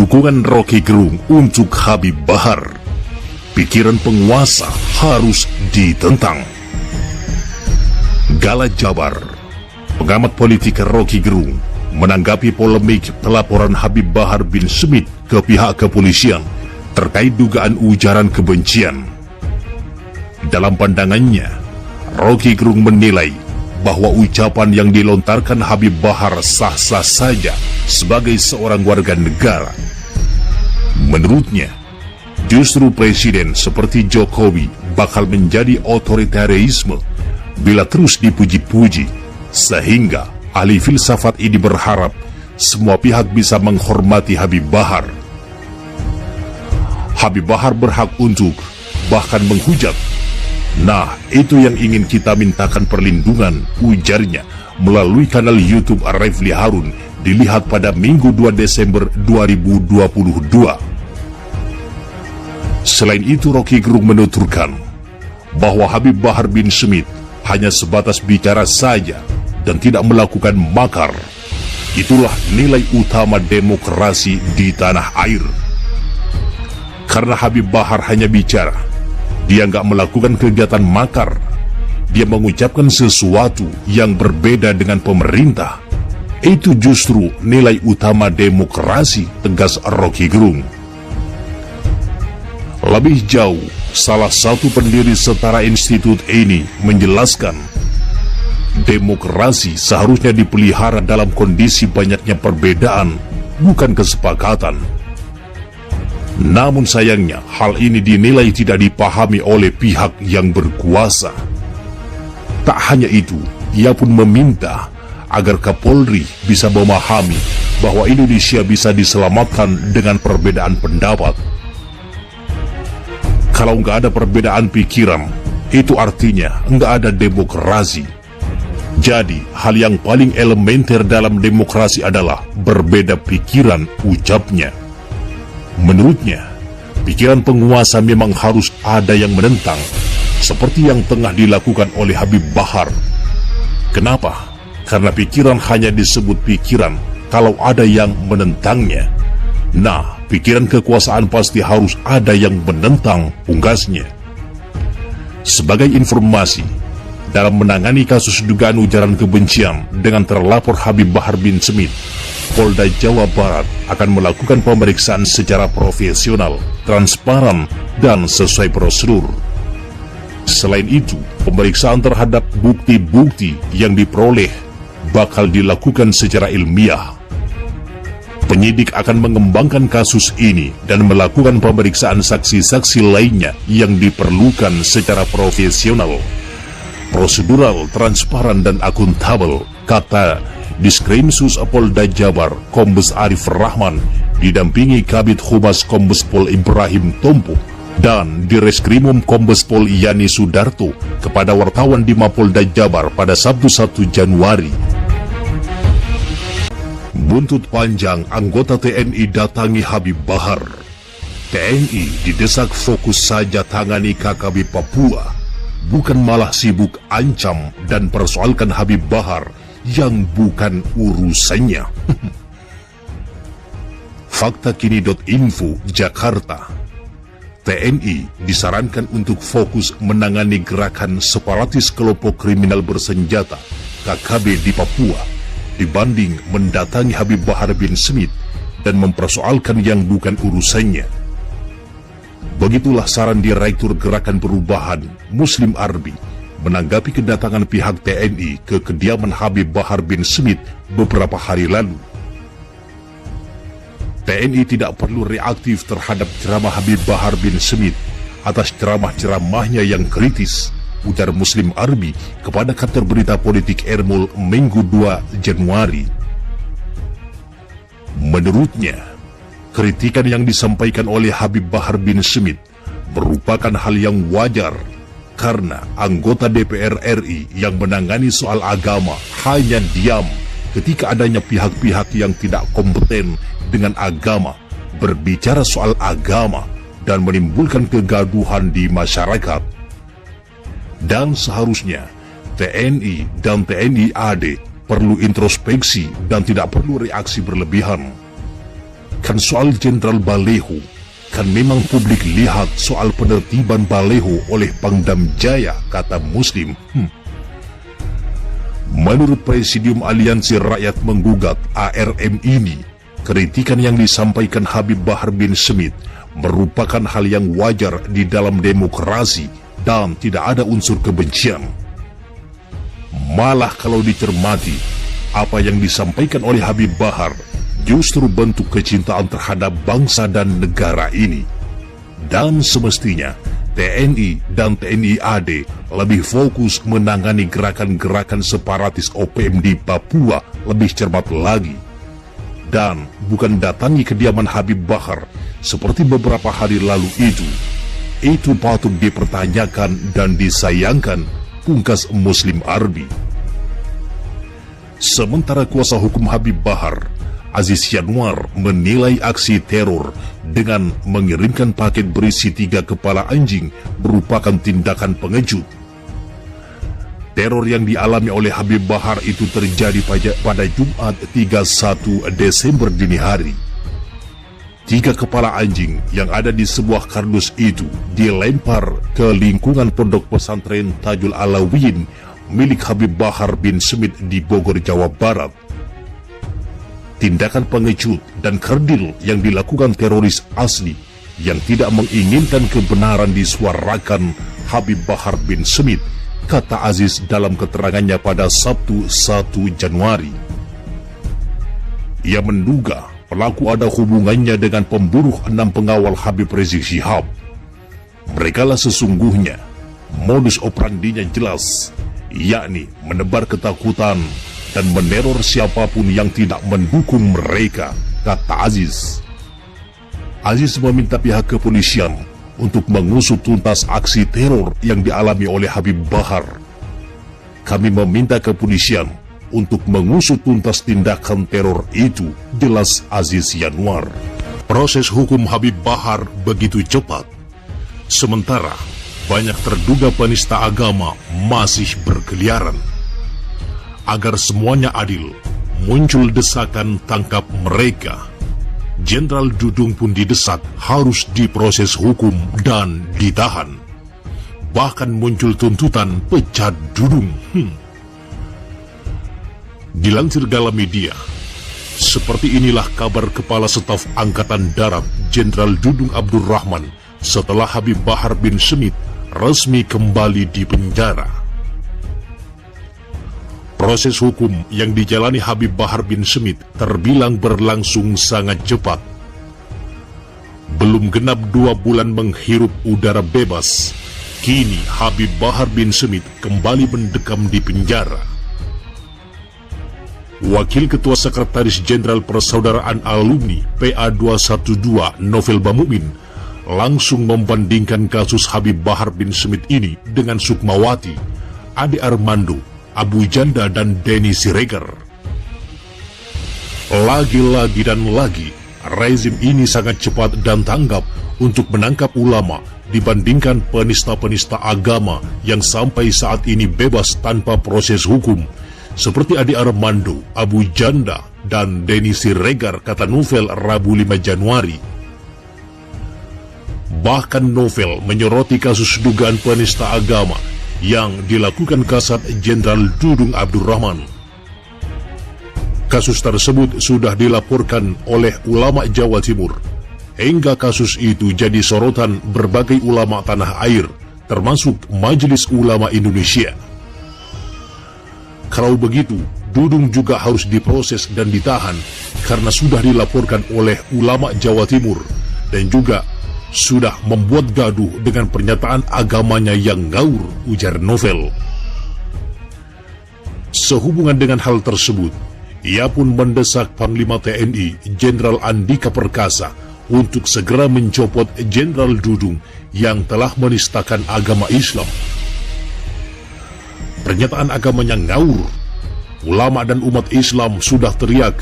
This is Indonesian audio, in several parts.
Dukungan Rocky Gerung untuk Habib Bahar. Pikiran penguasa harus ditentang. Gala Jabar. Pengamat politik Rocky Gerung menanggapi polemik pelaporan Habib Bahar bin Smith ke pihak kepolisian terkait dugaan ujaran kebencian. Dalam pandangannya, Rocky Gerung menilai bahwa ucapan yang dilontarkan Habib Bahar sah-sah saja sebagai seorang warga negara. Menurutnya, justru presiden seperti Jokowi bakal menjadi otoritarisme bila terus dipuji-puji, sehingga ahli filsafat ini berharap semua pihak bisa menghormati Habib Bahar. Habib Bahar berhak untuk bahkan menghujat. Nah, itu yang ingin kita mintakan perlindungan, ujarnya melalui kanal YouTube Refli Harun, dilihat pada Minggu 2 Desember 2022. Selain itu, Rocky Gerung menuturkan bahwa Habib Bahar bin Smith hanya sebatas bicara saja dan tidak melakukan makar. Itulah nilai utama demokrasi di tanah air. Karena Habib Bahar hanya bicara, dia nggak melakukan kegiatan makar. Dia mengucapkan sesuatu yang berbeda dengan pemerintah. Itu justru nilai utama demokrasi, tegas Rocky Gerung. Lebih jauh, salah satu pendiri Setara Institut ini menjelaskan, demokrasi seharusnya dipelihara dalam kondisi banyaknya perbedaan, bukan kesepakatan. Namun sayangnya, hal ini dinilai tidak dipahami oleh pihak yang berkuasa. Tak hanya itu, ia pun meminta agar Kapolri bisa memahami bahwa Indonesia bisa diselamatkan dengan perbedaan pendapat. Kalau nggak ada perbedaan pikiran, itu artinya nggak ada demokrasi. Jadi, hal yang paling elementer dalam demokrasi adalah berbeda pikiran, ucapnya. Menurutnya, pikiran penguasa memang harus ada yang menentang, seperti yang tengah dilakukan oleh Habib Bahar. Kenapa? Karena pikiran hanya disebut pikiran kalau ada yang menentangnya. Nah, pikiran kekuasaan pasti harus ada yang menentang, ungkasnya. Sebagai informasi, dalam menangani kasus dugaan ujaran kebencian dengan terlapor Habib Bahar bin Smith, Polda Jawa Barat akan melakukan pemeriksaan secara profesional, transparan, dan sesuai prosedur. Selain itu, pemeriksaan terhadap bukti-bukti yang diperoleh bakal dilakukan secara ilmiah. Penyidik akan mengembangkan kasus ini dan melakukan pemeriksaan saksi-saksi lainnya yang diperlukan secara profesional, prosedural, transparan, dan akuntabel, kata Diskrimsus Polda Jabar Kombes Arif Rahman didampingi Kabid Humas Kombes Pol Ibrahim Tompo dan Direskrimum Kombes Pol Yani Sudarto kepada wartawan di Mapolda Jabar pada Sabtu 1 Januari. Buntut panjang anggota TNI datangi Habib Bahar. TNI didesak fokus saja tangani KKB Papua, bukan malah sibuk ancam dan persoalkan Habib Bahar yang bukan urusannya. Faktakini.info, Jakarta. TNI disarankan untuk fokus menangani gerakan separatis kelompok kriminal bersenjata KKB di Papua dibanding mendatangi Habib Bahar bin Smith dan mempersoalkan yang bukan urusannya. Begitulah saran Direktur Gerakan Perubahan Muslim Arbi menanggapi kedatangan pihak TNI ke kediaman Habib Bahar bin Smith beberapa hari lalu. TNI tidak perlu reaktif terhadap ceramah Habib Bahar bin Smith atas ceramah-ceramahnya yang kritis, ujar Muslim Arbi kepada kantor berita politik Ermul Minggu 2 Januari. Menurutnya, kritikan yang disampaikan oleh Habib Bahar bin Smith merupakan hal yang wajar karena anggota DPR RI yang menangani soal agama hanya diam ketika adanya pihak-pihak yang tidak kompeten dengan agama berbicara soal agama dan menimbulkan kegaduhan di masyarakat. Dan seharusnya TNI dan TNI AD perlu introspeksi dan tidak perlu reaksi berlebihan. Kan soal Jenderal Baleho, kan memang publik lihat soal penertiban Baleho oleh Pangdam Jaya, kata Muslim. Menurut Presidium Aliansi Rakyat Menggugat ARM ini, kritikan yang disampaikan Habib Bahar bin Smith merupakan hal yang wajar di dalam demokrasi dan tidak ada unsur kebencian. Malah kalau dicermati, apa yang disampaikan oleh Habib Bahar justru bentuk kecintaan terhadap bangsa dan negara ini. Dan semestinya TNI dan TNI AD lebih fokus menangani gerakan-gerakan separatis OPM di Papua lebih cermat lagi. Dan bukan datangi kediaman Habib Bahar seperti beberapa hari lalu itu. Itu patut dipertanyakan dan disayangkan, pungkas Muslim Arbi. Sementara kuasa hukum Habib Bahar, Aziz Yanwar, menilai aksi teror dengan mengirimkan paket berisi 3 kepala anjing merupakan tindakan pengejut. Teror yang dialami oleh Habib Bahar itu terjadi pada Jumat 31 Desember dini hari. 3 kepala anjing yang ada di sebuah kardus itu dilempar ke lingkungan pondok pesantren Tajul Alawiyin milik Habib Bahar bin Smith di Bogor, Jawa Barat. Tindakan pengecut dan kerdil yang dilakukan teroris asli yang tidak menginginkan kebenaran disuarakan Habib Bahar bin Smith, kata Aziz dalam keterangannya pada Sabtu 1 Januari. Ia menduga pelaku ada hubungannya dengan pembunuh 6 pengawal Habib Rizik Syihab. Merekalah sesungguhnya, modus operandinya jelas, yakni menebar ketakutan dan meneror siapapun yang tidak mendukung mereka, kata Aziz. Aziz meminta pihak kepolisian untuk mengusut tuntas aksi teror yang dialami oleh Habib Bahar. Kami meminta kepolisian untuk mengusut tuntas tindakan teror itu, jelas Aziz Yanwar. Proses hukum Habib Bahar begitu cepat, sementara banyak terduga penista agama masih berkeliaran. Agar semuanya adil, muncul desakan tangkap mereka. Jenderal Dudung pun didesak harus diproses hukum dan ditahan. Bahkan muncul tuntutan pecat Dudung. Dilansir Gala Media, seperti inilah kabar Kepala Staf Angkatan Darat Jenderal Dudung Abdurrahman setelah Habib Bahar bin Smith resmi kembali di penjara. Proses hukum yang dijalani Habib Bahar bin Smith terbilang berlangsung sangat cepat. Belum genap 2 bulan menghirup udara bebas, kini Habib Bahar bin Smith kembali mendekam di penjara. Wakil Ketua Sekretaris Jenderal Persaudaraan Alumni PA 212 Novel Bamumin langsung membandingkan kasus Habib Bahar bin Smith ini dengan Sukmawati, Ade Armando, Abu Janda dan Denny Siregar. Lagi-lagi dan lagi, rezim ini sangat cepat dan tanggap untuk menangkap ulama dibandingkan penista-penista agama yang sampai saat ini bebas tanpa proses hukum, seperti Ade Armando, Abu Janda, dan Denny Siregar, kata Novel Rabu 5 Januari. Bahkan Novel menyoroti kasus dugaan penista agama yang dilakukan Kasat Jenderal Dudung Abdurrahman. Kasus tersebut sudah dilaporkan oleh ulama Jawa Timur, hingga kasus itu jadi sorotan berbagai ulama tanah air, termasuk Majelis Ulama Indonesia. Kalau begitu, Dudung juga harus diproses dan ditahan karena sudah dilaporkan oleh ulama Jawa Timur dan juga sudah membuat gaduh dengan pernyataan agamanya yang ngawur, ujar Novel. Sehubungan dengan hal tersebut, ia pun mendesak Panglima TNI Jenderal Andika Perkasa untuk segera mencopot Jenderal Dudung yang telah menistakan agama Islam. Pernyataan agamanya ngawur. Ulama dan umat Islam sudah teriak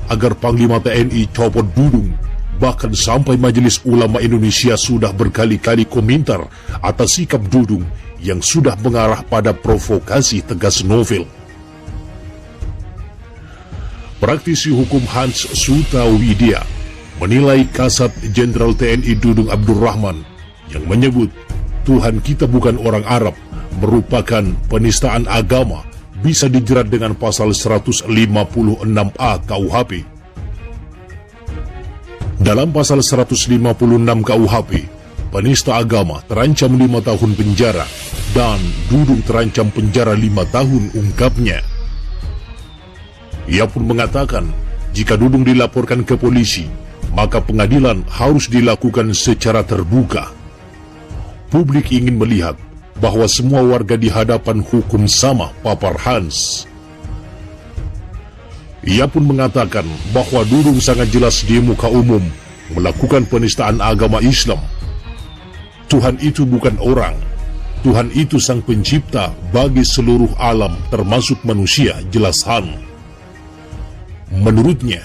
agar Panglima TNI copot Dudung. Bahkan sampai Majelis Ulama Indonesia sudah berkali-kali komentar atas sikap Dudung yang sudah mengarah pada provokasi, tegas Novel. Praktisi hukum Hans Sutawidia menilai Kasat Jenderal TNI Dudung Abdurrahman yang menyebut Tuhan kita bukan orang Arab merupakan penistaan agama bisa dijerat dengan pasal 156A KUHP. Dalam pasal 156 KUHP, penista agama terancam 5 tahun penjara dan Dudung terancam penjara 5 tahun, ungkapnya. Ia pun mengatakan, jika Dudung dilaporkan ke polisi, maka pengadilan harus dilakukan secara terbuka. Publik ingin melihat bahwa semua warga di hadapan hukum sama, papar Hans. Ia pun mengatakan bahwa Dudung sangat jelas di muka umum melakukan penistaan agama Islam. Tuhan itu bukan orang. Tuhan itu sang pencipta bagi seluruh alam termasuk manusia, jelas Han. Menurutnya,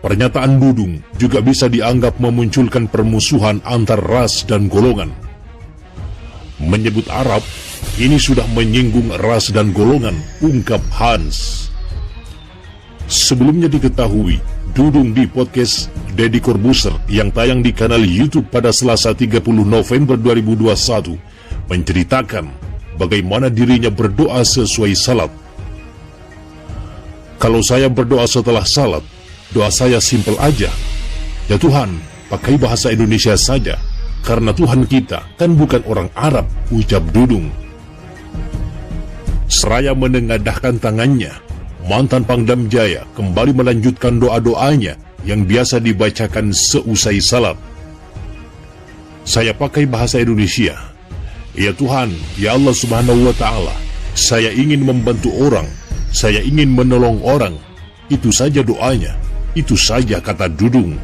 pernyataan Dudung juga bisa dianggap memunculkan permusuhan antar ras dan golongan. Menyebut Arab, ini sudah menyinggung ras dan golongan, ungkap Hans. Sebelumnya diketahui, Dudung di podcast Deddy Corbuzier yang tayang di kanal YouTube pada Selasa 30 November 2021 menceritakan bagaimana dirinya berdoa sesuai salat. Kalau saya berdoa setelah salat, doa saya simpel aja. Ya Tuhan, pakai bahasa Indonesia saja, karena Tuhan kita kan bukan orang Arab, ucap Dudung. Seraya menengadahkan tangannya, mantan Pangdam Jaya kembali melanjutkan doa-doanya yang biasa dibacakan seusai salat. Saya pakai bahasa Indonesia. Ya Tuhan, ya Allah Subhanahu wa Ta'ala, saya ingin membantu orang, saya ingin menolong orang. Itu saja doanya, itu saja, kata Dudung.